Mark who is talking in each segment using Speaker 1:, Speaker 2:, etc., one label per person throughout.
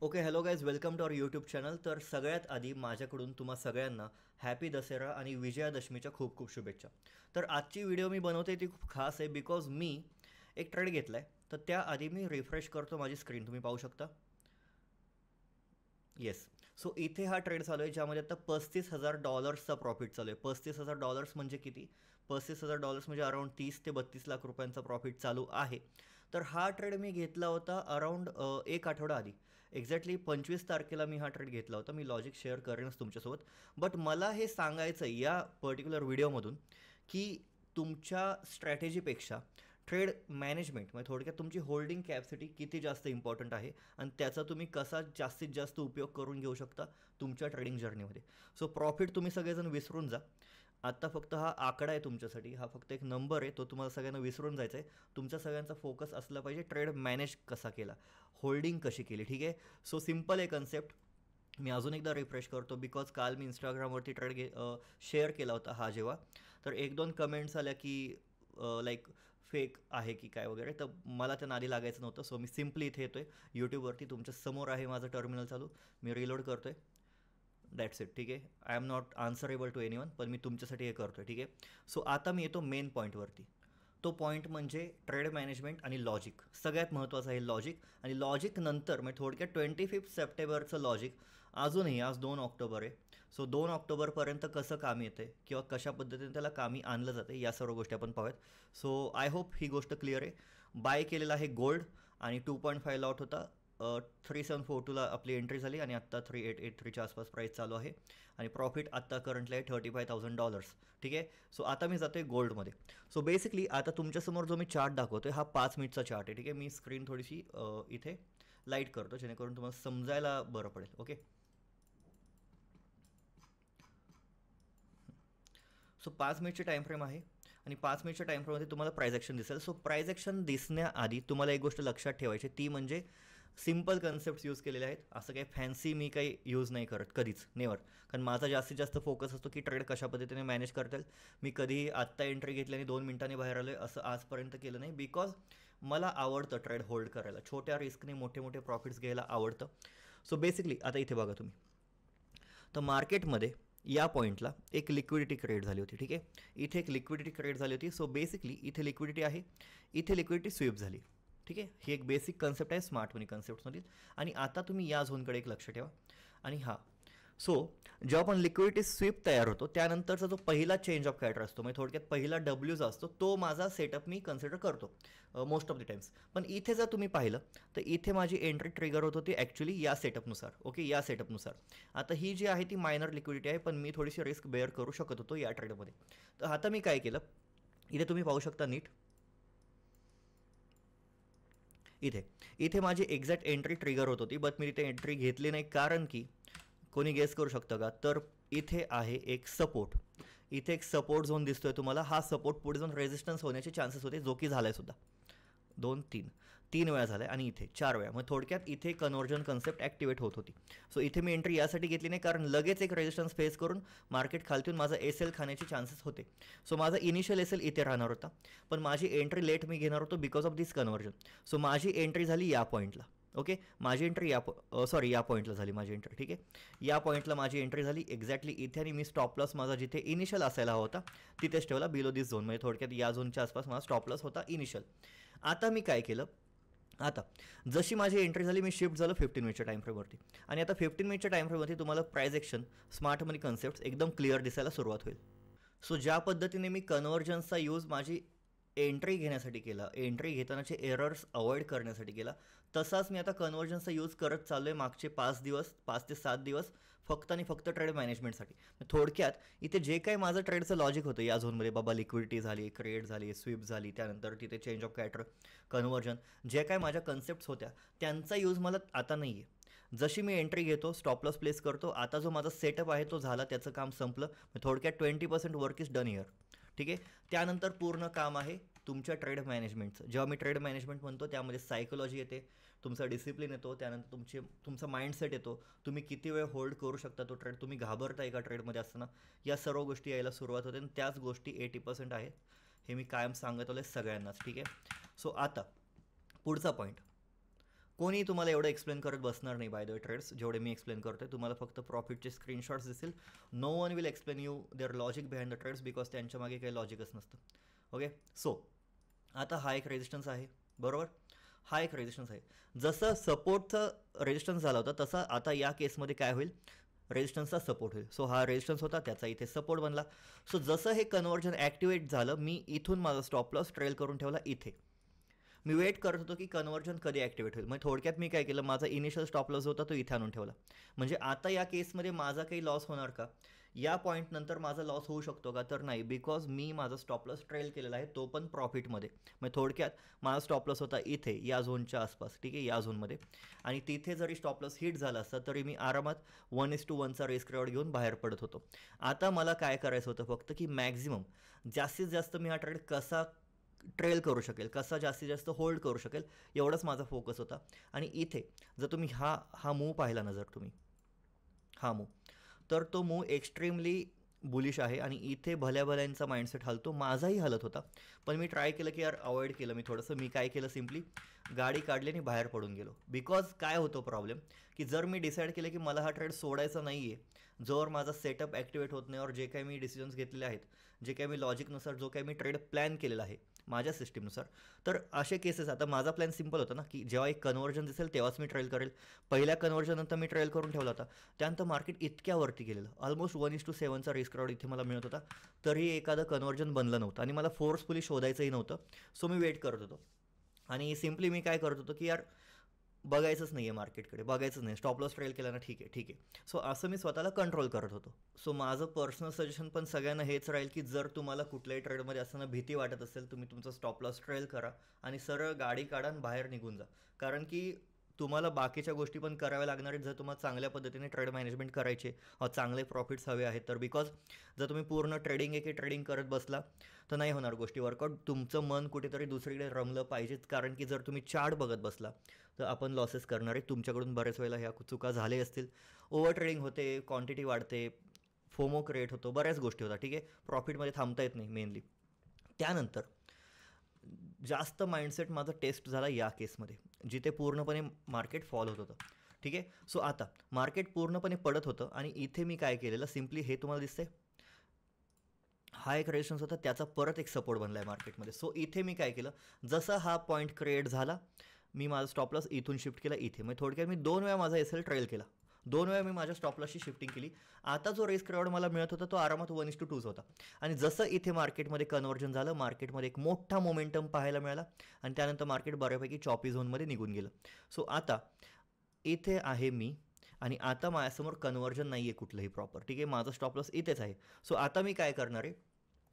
Speaker 1: Okay, hello guys, welcome to our YouTube channel. तर सगळ्यात आधी माझ्याकडून तुम्हा सगळ्यांना हॅपी दसरा आणि विजयादशमीच्या खूप खूप शुभेच्छा. तर आजची व्हिडिओ मी बनवते ती खूप खास आहे बिकॉज मी एक ट्रेड घेतला आहे. तर त्याआधी मी रिफ्रेश करतो माझी स्क्रीन, तुम्ही पाहू शकता. येस. सो इथे हा ट्रेड चालू आहे ज्यामध्ये आता $35,000चा प्रॉफिट चालू आहे. $35,000 म्हणजे किती? $35,000 म्हणजे अराऊंड 30 ते 32 लाख रुपयांचा प्रॉफिट चालू आहे. तर हा ट्रेड मी घेतला होता अराऊंड एक आठवडा आधी. एक्झॅक्टली 25 तारखेला मी हा ट्रेड घेतला होता. मी लॉजिक शेअर करेनच तुमच्यासोबत. बट मला हे सांगायचं आहे या पर्टिक्युलर व्हिडिओमधून की तुमच्या स्ट्रॅटेजीपेक्षा ट्रेड मॅनेजमेंट म्हणजे थोडक्यात तुमची होल्डिंग कॅपॅसिटी किती जास्त इम्पॉर्टंट आहे आणि त्याचा तुम्ही कसा जास्तीत जास्त उपयोग करून घेऊ शकता तुमच्या ट्रेडिंग जर्नीमध्ये. सो प्रॉफिट तुम्ही सगळेजण विसरून जा. आत्ता फक्त हा आकडा आहे तुमच्यासाठी, हा फक्त एक नंबर आहे, तो तुम्हाला सगळ्यांना विसरून जायचा आहे. तुमच्या सगळ्यांचा फोकस असला पाहिजे ट्रेड मॅनेज कसा केला, होल्डिंग कशी केली. ठीक आहे. सो सिम्पल आहे कन्सेप्ट. मी अजून एकदा रिफ्रेश करतो बिकॉज काल मी इंस्टाग्रामवरती शेअर केला होता हा जेव्हा. तर एक दोन कमेंट्स आल्या की लाईक फेक आहे की काय वगैरे, तर मला त्या नादी लागायचं नव्हतं. सो मी सिम्पली इथे येतो आहे यूट्यूबवरती, तुमच्या समोर आहे माझं टर्मिनल चालू, मी रिलोड करतो आहे. That's it. ठीक आहे. I am not answerable to anyone, पण मी तुमच्यासाठी हे करतो आहे. ठीक आहे. सो आता मी येतो मेन पॉईंटवरती. तो पॉईंट म्हणजे ट्रेड मॅनेजमेंट आणि लॉजिक. सगळ्यात महत्त्वाचं आहे लॉजिक. आणि लॉजिक नंतर म्हणजे थोडक्यात 25 सप्टेंबरचं लॉजिक अजूनही, आज 2 ऑक्टोबर आहे. सो 2 ऑक्टोबरपर्यंत कसं कामी येतं आहे किंवा कशा पद्धतीने त्याला कामी आणलं जातं या सर्व गोष्टी आपण पाहूयात. सो आय होप ही गोष्ट क्लिअर आहे. बाय केलेला आहे गोल्ड आणि 2.5 लॉट होता. 3742ला आपली एंट्री झाली आणि आत्ता 3883च्या आसपास प्राईस चालू आहे. आणि प्रॉफिट आत्ता करंटली आहे $35,000. ठीक आहे. सो आता मी जातो आहे गोल्डमध्ये. सो बेसिकली आता तुमच्यासमोर जो मी चार्ट दाखवतो आहे हा 5 मिनिटचा चार्ट आहे. ठीक आहे. मी स्क्रीन थोडीशी इथे लाईट करतो जेणेकरून तुम्हाला समजायला बरं पडेल. ओके. सो 5 मिनिटची टाईम फ्रेम आहे आणि 5 मिनिटच्या टाईम फ्रेममध्ये तुम्हाला प्राइस ॲक्शन दिसेल. सो प्राइस ॲक्शन दिसण्याआधी तुम्हाला एक गोष्ट लक्षात ठेवायची, ती म्हणजे सिम्पल कन्सेप्ट्स यूज केलेले आहेत. असं काही फॅन्सी मी काही यूज नाही करत कधीच, नेवर. कारण माझा जास्तीत जास्त फोकस असतो की ट्रेड कशा पद्धतीने मॅनेज करता येईल. मी कधीही आत्ता एंट्री घेतली आणि 2 मिनिटांनी बाहेर आलो आहे असं आजपर्यंत केलं नाही बिकॉज मला आवडतं ट्रेड होल्ड करायला, छोट्या रिस्कने मोठे मोठे प्रॉफिट्स घ्यायला आवडतं. सो बेसिकली आता इथे बघा तुम्ही, तर मार्केटमध्ये या पॉईंटला एक लिक्विडिटी क्रिएट झाली होती. ठीक आहे. इथे एक लिक्विडिटी क्रिएट झाली होती. सो बेसिकली इथे लिक्विडिटी आहे, इथे लिक्विडिटी स्वीप झाली. ठीक आहे. ही एक बेसिक कन्सेप्ट आहे स्मार्ट मनी कन्सेप्टमधील. आणि आता तुम्ही या झोनकडे एक लक्ष ठेवा. आणि हां, सो जेव्हा पण लिक्विडिटी स्वीप तयार होतो त्यानंतरचा जो पहिला चेंज ऑफ कॅरेक्टर असतो म्हणजे थोडक्यात पहिला डब्ल्यू जो असतो तो माझा सेटअप मी कन्सिडर करतो मोस्ट ऑफ द टाइम्स. पण इथे जर तुम्ही पाहिलं तर इथे माझी एंट्री ट्रिगर होत होती ॲक्च्युली या सेटअपनुसार. ओके. या सेटअपनुसार आता ही जी आहे ती मायनर लिक्विडिटी आहे, पण मी थोडीशी रिस्क बेअर करू शकत होतो या ट्रेडमध्ये. तर आता मी काय केलं, इथे तुम्ही पाहू शकता नीट, इथे इथे माझी एक्झॅक्ट एंट्री ट्रिगर होत होती. बट मी तिथे एंट्री घेतली नाही कारण की कोणी गेस करू शकतं का, तर इथे आहे एक सपोर्ट. इथे एक सपोर्ट झोन दिसतोय तुम्हाला. हा सपोर्ट पुढे जाऊन रेजिस्टन्स होण्याचे चान्सेस होते, जो की झालाय सुद्धा. 2 3 वेळा झालाय आणि इथे 4 वेळा. मग थोडक्यात इथे कन्व्हर्जन कन्सेप्ट ॲक्टिवेट होत होती. सो इथे मी एंट्री यासाठी घेतली नाही कारण लगेच एक रेजिस्टन्स फेस करून मार्केट खालतून माझा एस एल खाण्याचे चान्सेस होते. सो माझा इनिशियल एस एल इथे राहणार होता, पण माझी एंट्री लेट मी घेणार होतो because of this conversion. So माझी एंट्री झाली या पॉईंटला. ओके. माझी एंट्री या पॉईंटला झाली माझी एंट्री. ठीक आहे. या पॉईंटला माझी एंट्री झाली एक्झॅक्टली इथे आणि मी स्टॉप लॉस माझा जिथे इनिशियल असायला हवा तिथेच ठेवला, बिलो दिस झोन. म्हणजे थोडक्यात या झोनच्या आसपास माझा स्टॉप लॉस होता इनिशियल. आता मी काय केलं, आता जशी माझी एंट्री झाली मी शिफ्ट झालो 15 मिनिटच्या टाईम फ्रेमवरती. आणि आता 15 मिनिटच्या टाईम फ्रेमवरती तुम्हाला प्राइस ॲक्शन स्मार्ट मनी कन्सेप्ट एकदम क्लिअर दिसायला सुरुवात होईल. सो ज्या पद्धतीने मी कन्व्हर्जन्सचा यूज माझी एंट्री घेण्यासाठी केला, एंट्री घेतानाचे एरर्स अवॉइड करण्यासाठी केला, तसाच मी आता कन्व्हर्जन्सचा यूज करत चाललो आहे मागचे 5 दिवस, 5 ते 7 दिवस, फक्त आणि फक्त ट्रेड मॅनेजमेंटसाठी. थोडक्यात इथे जे काही माझं ट्रेडचं लॉजिक होतं या झोनमध्ये, बाबा लिक्विडिटी झाली, क्रिएट झाली, स्वीप झाली, त्यानंतर तिथे चेंज ऑफ कॅरेक्टर, कन्व्हर्जन, जे काय माझ्या कन्सेप्ट्स होत्या त्यांचा यूज मला आता नाही आहे. जशी मी एंट्री घेतो, स्टॉप लॉस प्लेस करतो, आता जो माझा सेटअप आहे तो झाला, त्याचं काम संपलं. थोडक्यात 20% वर्क इज डन हिअर. ठीक आहे. त्यानंतर पूर्ण काम आहे तुमच्या ट्रेड मॅनेजमेंटचं. जेव्हा मी ट्रेड मॅनेजमेंट म्हणतो त्यामध्ये सायकोलॉजी येते, तुमचा डिसिप्लिन येतो, त्यानंतर तुमचा माइंडसेट येतो, तुम्ही किती वेळ होल्ड करू शकता तो ट्रेड, तुम्ही घाबरता एका ट्रेडमध्ये असताना, या सर्व गोष्टी यायला सुरुवात होते. आणि त्याच गोष्टी 80% आहेत, हे मी कायम सांगत आलो आहे सगळ्यांनाच. ठीक आहे. सो आता पुढचा पॉईंट, कोणी तुम्हाला एवढं एक्सप्लेन करत बसणार नाही बाय द ट्रेड्स जेवढे मी एक्सप्लेन करतोय. तुम्हाला फक्त प्रॉफिटचे स्क्रीनशॉट्स दिसतील. No one will explain you their logic behind the trades because त्यांच्या मागे काही लॉजिकच नसतं. ओके, सो आता हा एक रेजिस्टन्स आहे, बरोबर. हा एक रेजिस्टन्स आहे. जसं सपोर्टचा रेजिस्टन्स झाला होता तसा आता या केसमध्ये काय होईल, रेजिस्टन्सचा सपोर्ट होईल. सो हा रेजिस्टन्स होता, त्याचा इथे सपोर्ट बनला. सो जसं हे कन्व्हर्जन ॲक्टिवेट झालं, मी इथून माझा स्टॉप लॉस ट्रेल करून ठेवला इथे. मी वेट करत होतो की कन्व्हर्जन कधी ॲक्टिवेट होईल. मग थोडक्यात मी काय केलं, माझा इनिशियल स्टॉप लॉस होता तो इथे आणून ठेवला. म्हणजे आता या केसमध्ये माझा काही लॉस होणार का, या पॉईंट नंतर माझा लॉस होऊ शकतो का, तर नाही. बिकॉज मी माझा स्टॉप लॉस ट्रेल केलेला आहे, तो पण प्रॉफिटमध्ये. मग थोडक्यात माझा स्टॉप लॉस होता इथे या झोनच्या आसपास, ठीक आहे, या झोनमध्ये. आणि तिथे जरी स्टॉप लॉस हिट झाला असता तरी मी आरामात 1:1चा रिस्क रिवॉर्ड घेऊन बाहेर पडत होतो. आता मला काय करायचं होतं फक्त की मॅक्झिमम जास्तीत जास्त मी हा ट्रेड कसा ट्रेल करू शकेल, कसा जास्तीत जास्त होल्ड करू शकेल, एवढाच माझा फोकस होता. आणि इथे जर तुम्ही हा मूव पाहिला ना, जर तुम्ही हा मूव, तर तो मूव एक्स्ट्रीमली बुलिश आहे. आणि इथे भल्या भल्यांचा माइंडसेट हलतो, माझाही हलत होता. पण मी ट्राय केलं की यार अवॉइड केलं मी थोडंसं. मी काय केलं, सिम्पली गाडी काढली आणि बाहेर पडून गेलो. बिकॉज काय होतो प्रॉब्लेम, की जर मी डिसाईड केलं की मला हा ट्रेड सोडायचा नाही आहे, जोवर माझा सेटअप ॲक्टिवेट होत नाही, और जे काही मी डिसिजन्स घेतलेले आहेत, जे काही मी लॉजिकनुसार जो काही मी ट्रेड प्लॅन केलेला आहे माझ्या सिस्टीमनुसार, तर असे केसेस. आता माझा प्लॅन सिम्पल होता ना, की जेव्हा एक कन्व्हर्जन दिसेल तेव्हाच मी ट्रेल करेल. पहिल्या कन्व्हर्जननंतर मी ट्रेल करून ठेवला होता. त्यानंतर मार्केट इतक्यावरती गेलेलं, ऑलमोस्ट 1:7चा रिस्क राऊंड इथे मला मिळत होता, तरी एखादं कन्व्हर्जन बनलं नव्हतं आणि मला फोर्सफुली शोधायचंही नव्हतं. सो मी वेट करत होतो. आणि सिम्पली मी काय करत होतो की यार बघायचंच नाही आहे मार्केटकडे, बघायचंच नाही. स्टॉप लॉस ट्रेल केला ना, ठीक आहे ठीक आहे. सो असं मी स्वतःला कंट्रोल करत होतो. सो माझं पर्सनल सजेशन पण सगळ्यांना हेच राहील की जर तुम्हाला कुठल्याही ट्रेडमध्ये असताना भीती वाटत असेल, तुम्ही तुमचा स्टॉप लॉस ट्रेल करा आणि सरळ गाडी काढा आणि बाहेर निघून जा. कारण की तुम्हाला बाकीच्या गोष्टी पण कराव्या लागणार आहेत जर तुम्हाला चांगल्या पद्धतीने ट्रेड मॅनेजमेंट करायचे, चांगले प्रॉफिट्स हवे आहेत तर. बिकॉज जर तुम्ही पूर्ण ट्रेडिंग करत बसला तर नाही होणार गोष्टी वर्कआउट. तुमचं मन कुठेतरी दुसरीकडे रमलं पाहिजेत. कारण की जर तुम्ही चार्ट बघत बसला तर आपण लॉसेस करणार आहे. तुमच्याकडून बऱ्याच वेळेला ह्या चुका झाले असतील. ओव्हर ट्रेडिंग होते, क्वांटिटी वाढते, फोमो क्रिएट होतो, बऱ्याच गोष्टी होतात, ठीक आहे. प्रॉफिटमध्ये थांबता येत नाही मेनली. त्यानंतर जास्त माइंडसेट माझा टेस्ट झाला या केसमध्ये, जिथे पूर्णपणे मार्केट फॉल होत होतं, ठीक आहे. सो आता मार्केट पूर्णपणे पडत होतं आणि इथे मी काय केलेलं, सिम्पली हे तुम्हाला दिसतंय, हा एक रेजिस्टन्स होता, त्याचा परत एक सपोर्ट बनला आहे मार्केटमध्ये. सो इथे मी काय केलं, जसा हा पॉईंट क्रिएट झाला, मी माझा स्टॉप लॉस इथून शिफ्ट केला इथे. मग थोडक्यात मी 2 वेळा माझा एस एल ट्रेल केला, 2 वेळा मी माझ्या स्टॉप लॉसची शिफ्टिंग केली. आता जो रिस्क रिवॉर्ड मला मिळत होता तो आरामात 1:2 होता. आणि जसं इथे मार्केटमध्ये कन्व्हर्जन झालं, मार्केटमध्ये एक मोठा मोमेंटम पाहायला मिळाला आणि त्यानंतर मार्केट बऱ्यापैकी चॉपी झोनमध्ये निघून गेलं. सो आता इथे आहे मी आणि आता माझ्यासमोर कन्व्हर्जन नाही आहे कुठलंही प्रॉपर, ठीक आहे. माझा स्टॉप लॉस इथेच आहे. सो आता मी काय करणार आहे,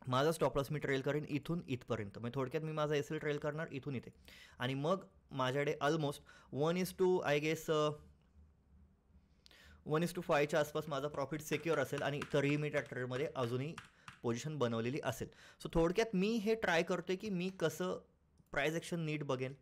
Speaker 1: माझा स्टॉप लॉस मी ट्रेल करेन इथून इथपर्यंत. म्हणजे थोडक्यात मी माझा एस एल ट्रेल करणार इथून इथे. आणि मग माझ्याकडे ऑलमोस्ट 1:2 आय गेस 1:5च्या आसपास माझा प्रॉफिट सिक्युअर असेल आणि तरीही मी त्या ट्रेडमध्ये अजूनही पोझिशन बनवलेली असेल. सो थोडक्यात मी हे ट्राय करतोय की मी कसं प्राईज ॲक्शन नीट बघेन,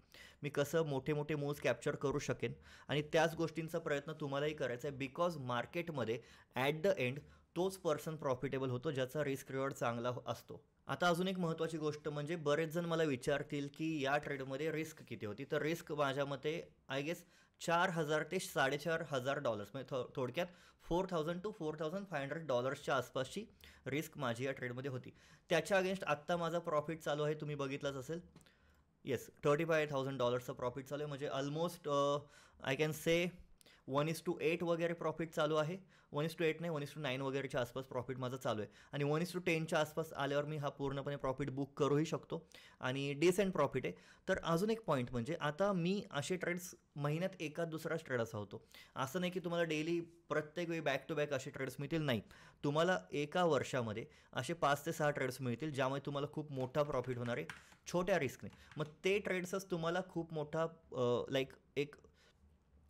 Speaker 1: मी कसं मोठे मोठे मूव्ज कॅप्चर करू शकेन. आणि त्याच गोष्टींचा प्रयत्न तुम्हालाही करायचा आहे. बिकॉज मार्केटमध्ये ॲट द एंड तोच पर्सन प्रॉफिटेबल होतो ज्याचा रिस्क रिवॉर्ड चांगला असतो. आता अजून एक महत्त्वाची गोष्ट म्हणजे बरेच जण मला विचारतील की या ट्रेडमध्ये रिस्क किती होती. तर रिस्क माझ्या मते आय गेस 4,000 ते $4,500, म्हणजे थोडक्यात $4,000 to $4,500च्या आसपासची रिस्क माझी या ट्रेडमध्ये होती. त्याच्या अगेन्स्ट आत्ता माझा प्रॉफिट चालू आहे, तुम्ही बघितलंच असेल. येस, $35,000चा प्रॉफिट चालू आहे. म्हणजे ऑलमोस्ट आय कॅन से 1:8 वगैरे प्रॉफिट चालू आहे. 1:8 नाही, 1:9 वगैरेच्या आसपास प्रॉफिट माझं चालू आहे. आणि 1:10च्या आसपास आल्यावर मी हा पूर्णपणे प्रॉफिट बुक करूही शकतो आणि डिसेंट प्रॉफिट आहे. तर अजून एक पॉईंट म्हणजे आता मी असे ट्रेड्स महिन्यात एका दुसराच ट्रेड असा होतो. असं नाही की तुम्हाला डेली प्रत्येक वेळी बॅक टू बॅक असे ट्रेड्स मिळतील, नाही. तुम्हाला एका वर्षामध्ये असे 5 ते 6 ट्रेड्स मिळतील ज्यामुळे तुम्हाला खूप मोठा प्रॉफिट होणार आहे छोट्या रिस्कने. मग ते ट्रेड्सच तुम्हाला खूप मोठा लाईक एक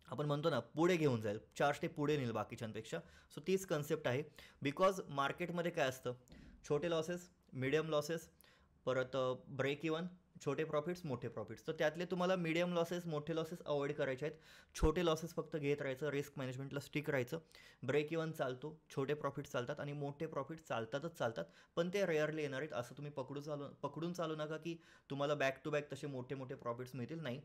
Speaker 1: आपण म्हणतो ना पुढे घेऊन जाईल, 4 स्टेप पुढे नेईल बाकीच्यांपेक्षा. सो तीच कन्सेप्ट आहे. बिकॉज मार्केटमध्ये काय असतं, छोटे लॉसेस, मिडियम लॉसेस, परत ब्रेक इवन, छोटे प्रॉफिट्स, मोठे प्रॉफिट्स. तर त्यातले तुम्हाला मिडियम लॉसेस, मोठे लॉसेस अवॉइड करायचे आहेत. छोटे लॉसेस फक्त घेत राहायचं, रिस्क मॅनेजमेंटला स्टिक राहायचं. ब्रेक इवन चालतो, छोटे प्रॉफिट्स चालतात आणि मोठे प्रॉफिट्स चालतातच चालतात, पण ते रेअरली येणार आहेत. असं तुम्ही पकडून चालू नका की तुम्हाला बॅक टू बॅक तसे मोठे मोठे प्रॉफिट्स मिळतील, नाही.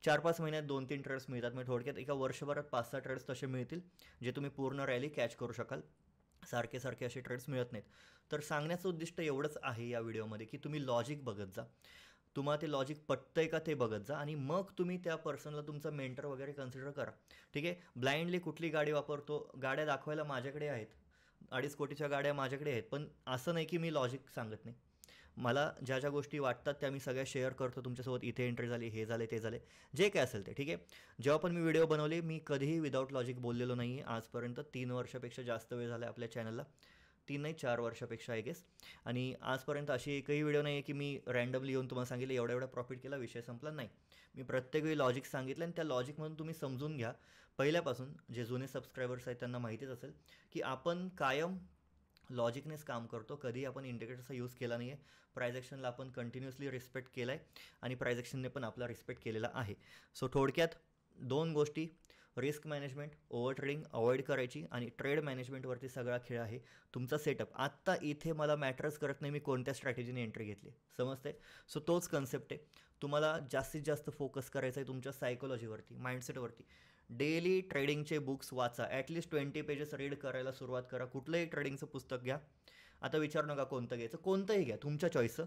Speaker 1: 4-5 महिन्यात 2-3 ट्रेड्स मिळतात. म्हणजे थोडक्यात एका वर्षभरात 5-6 ट्रेड्स तसे मिळतील जे तुम्ही पूर्ण रॅली कॅच करू शकाल. सारखे सारखे असे ट्रेड्स मिळत नाहीत. तर सांगण्याचं उद्दिष्ट एवढंच आहे या व्हिडिओमध्ये की तुम्ही लॉजिक बघत जा. तुम्हाला ते लॉजिक पटतंय का ते बघत जा आणि मग तुम्ही त्या पर्सनला तुमचा मेंटर वगैरे कन्सिडर करा. ठीक आहे. ब्लाइंडली कुठली गाडी वापरतो, गाड्या दाखवायला माझ्याकडे आहेत, 2.5 कोटीच्या गाड्या माझ्याकडे आहेत. पण असं नाही की मी लॉजिक सांगत नाही. मला ज्या ज्या गोष्टी वाटतात त्या मी सगळ्या शेअर करतो तुमच्यासोबत. इथे एंट्री झाली, हे झाले, ते झाले, जे काय असेल ते. ठीक आहे. जेव्हा पण मी व्हिडिओ बनवले मी कधीही विदाऊट लॉजिक बोललेलो नाही आहे आजपर्यंत. 3 वर्षापेक्षा जास्त वेळ झाला आपल्या चॅनलला. 3 नाही 4 वर्षापेक्षा आय गेस. आणि आजपर्यंत अशी एकही व्हिडिओ नाही आहे की मी रँडमली येऊन तुम्हाला सांगितलं एवढा एवढा प्रॉफिट केला, विषय संपला. नाही, मी प्रत्येक वेळी लॉजिक सांगितलं आणि त्या लॉजिकमधून तुम्ही समजून घ्या. पहिल्यापासून जे जुने सबस्क्रायबर्स आहेत त्यांना माहितीच असेल की आपण कायम लॉजिकनेच काम करतो. कधी आपण इंडिकेटरचा यूज केला नाही आहे. प्राइस ॲक्शनला आपण कंटिन्युअसली रिस्पेक्ट केला आहे आणि प्राइस ॲक्शनने पण आपला रिस्पेक्ट केलेला आहे. सो थोडक्यात 2 गोष्टी, risk management, over trading avoid करायची आणि ट्रेड मॅनेजमेंटवरती सगळा खेळ आहे. तुमचा सेटअप आत्ता इथे मला मॅटरच करत नाही मी कोणत्या स्ट्रॅटेजीने एंट्री घेतली, समजते. सो तोच कन्सेप्ट आहे. तुम्हाला जास्तीत जास्त फोकस करायचा आहे तुमच्या सायकोलॉजीवरती, माइंडसेटवरती. डेली ट्रेडिंगचे बुक्स वाचा, ॲटलिस्ट 20 पेजेस रीड करायला सुरुवात करा. कुठलंही ट्रेडिंगचं पुस्तक घ्या. आता विचारू नका कोणतं घ्यायचं, कोणतंही घ्या, तुमच्या चॉईसचं.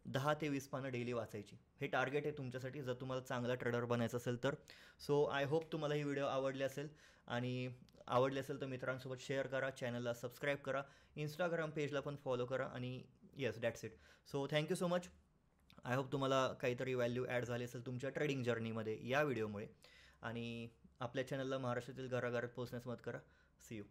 Speaker 1: 10 ते 20 पानं डेली वाचायची. हे टार्गेट आहे तुमच्यासाठी जर तुम्हाला चांगला ट्रेडर बनायचं असेल तर. सो आय होप तुम्हाला ही व्हिडिओ आवडली असेल आणि आवडली असेल तर मित्रांसोबत शेअर करा, चॅनलला सबस्क्राईब करा, इंस्टाग्राम पेजला पण फॉलो करा आणि yes that's it. So thank you so much. I hope तुम्हाला काहीतरी व्हॅल्यू ॲड झाली असेल तुमच्या ट्रेडिंग जर्नीमध्ये या व्हिडिओमुळे. आणि आपल्या चॅनलला महाराष्ट्रातील घराघरात पोहोचण्यास मदत करा. See you.